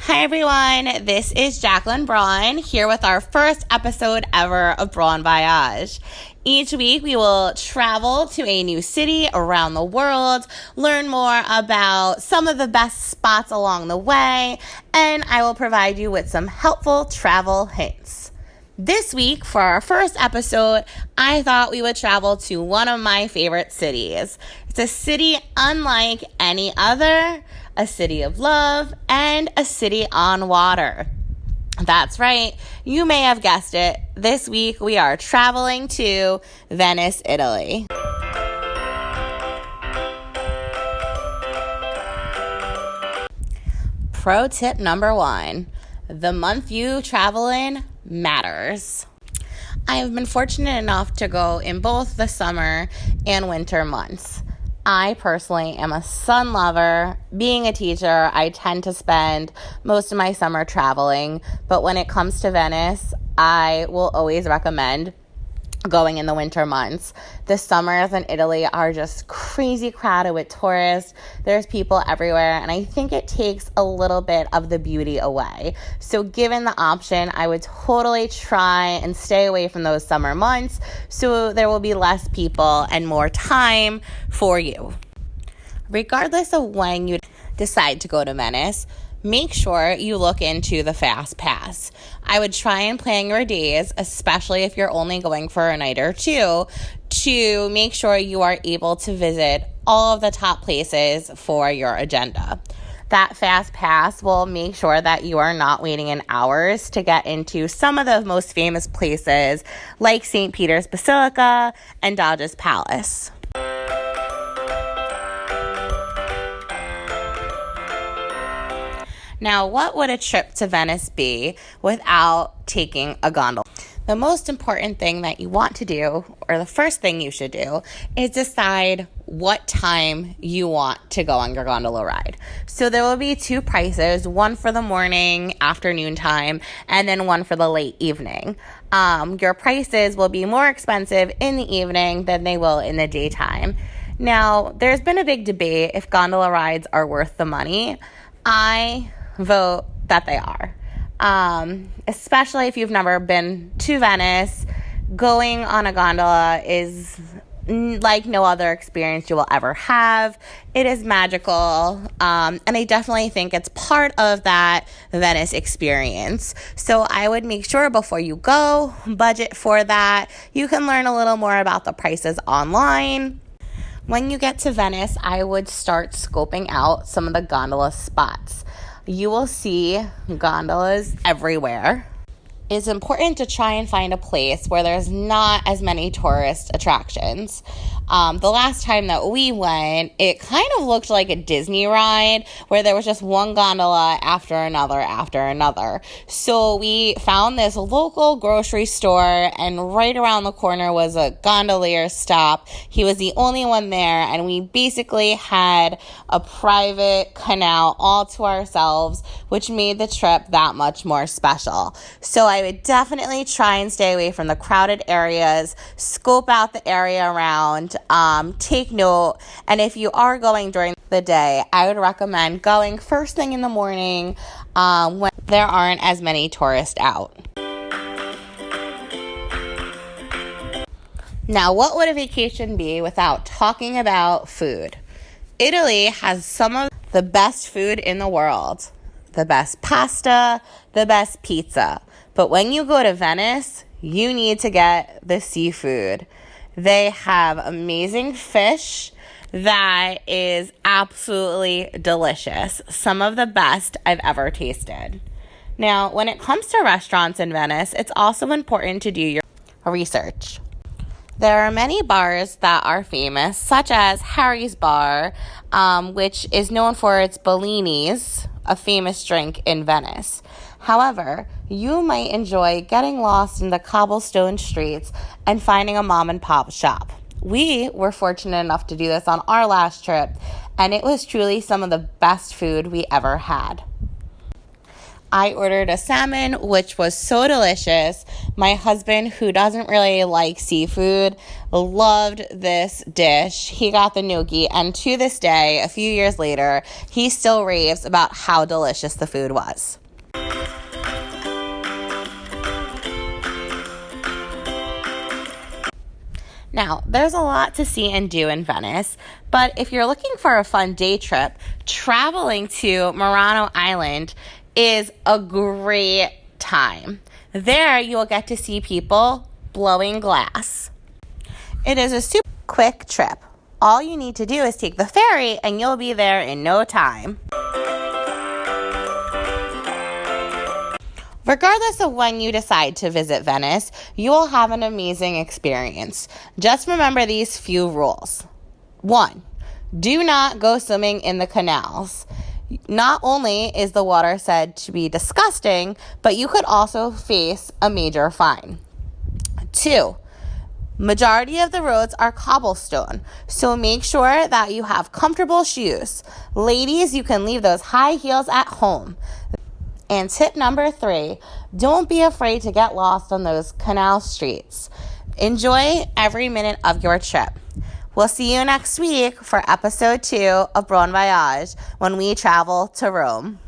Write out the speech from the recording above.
Hi everyone, this is Jacqueline Braun here with our first episode ever of Braun Voyage. Each week we will travel to a new city around the world, learn more about some of the best spots along the way, and I will provide you with some helpful travel hints. This week, for our first episode, I thought we would travel to one of my favorite cities. It's a city unlike any other, a city of love, and a city on water. That's right, you may have guessed it. This week, we are traveling to Venice, Italy. Pro tip number 1, the month you travel in matters. I have been fortunate enough to go in both the summer and winter months. I personally am a sun lover. Being a teacher, I tend to spend most of my summer traveling, but when it comes to Venice, I will always recommend going in the winter months. The summers in Italy are just crazy crowded with tourists. There's people everywhere, and I think it takes a little bit of the beauty away. So given the option, I would totally try and stay away from those summer months so there will be less people and more time for you. Regardless of when you decide to go to Venice, make sure you look into the Fast Pass. I would try and plan your days, especially if you're only going for a night or two, to make sure you are able to visit all of the top places for your agenda. That Fast Pass will make sure that you are not waiting in hours to get into some of the most famous places like St. Peter's Basilica and Doge's Palace. Now, what would a trip to Venice be without taking a gondola? The most important thing that you want to do, or the first thing you should do, is decide what time you want to go on your gondola ride. So there will be 2 prices, one for the morning, afternoon time, and then one for the late evening. Your prices will be more expensive in the evening than they will in the daytime. Now, there's been a big debate if gondola rides are worth the money. I vote that they are. Especially if you've never been to Venice, going on a gondola is like no other experience you will ever have. It is magical, and I definitely think it's part of that Venice experience. So I would make sure before you go, budget for that. You can learn a little more about the prices online. When you get to Venice, I would start scoping out some of the gondola spots. You will see gondolas everywhere. It's important to try and find a place where there's not as many tourist attractions. The last time that we went, it kind of looked like a Disney ride where there was just one gondola after another. So we found this local grocery store, and right around the corner was a gondolier stop. He was the only one there, and we basically had a private canal all to ourselves, which made the trip that much more special. So I would definitely try and stay away from the crowded areas, scope out the area around, take note, and if you are going during the day, I would recommend going first thing in the morning when there aren't as many tourists out. Now, what would a vacation be without talking about food? Italy has some of the best food in the world. The best pasta, the best pizza. But when you go to Venice, you need to get the seafood. They have amazing fish that is absolutely delicious. Some of the best I've ever tasted. Now, when it comes to restaurants in Venice, it's also important to do your research. There are many bars that are famous, such as Harry's Bar, which is known for its Bellinis, a famous drink in Venice. However, you might enjoy getting lost in the cobblestone streets and finding a mom and pop shop. We were fortunate enough to do this on our last trip, and it was truly some of the best food we ever had. I ordered a salmon, which was so delicious. My husband, who doesn't really like seafood, loved this dish. He got the gnocchi, and to this day, a few years later, he still raves about how delicious the food was. Now, there's a lot to see and do in Venice, but if you're looking for a fun day trip, traveling to Murano Island is a great time. There, you will get to see people blowing glass. It is a super quick trip. All you need to do is take the ferry, and you'll be there in no time. Regardless of when you decide to visit Venice, you will have an amazing experience. Just remember these few rules. 1, do not go swimming in the canals. Not only is the water said to be disgusting, but you could also face a major fine. 2, majority of the roads are cobblestone, so make sure that you have comfortable shoes. Ladies, you can leave those high heels at home. And tip number 3, don't be afraid to get lost on those canal streets. Enjoy every minute of your trip. We'll see you next week for episode 2 of Bon Voyage when we travel to Rome.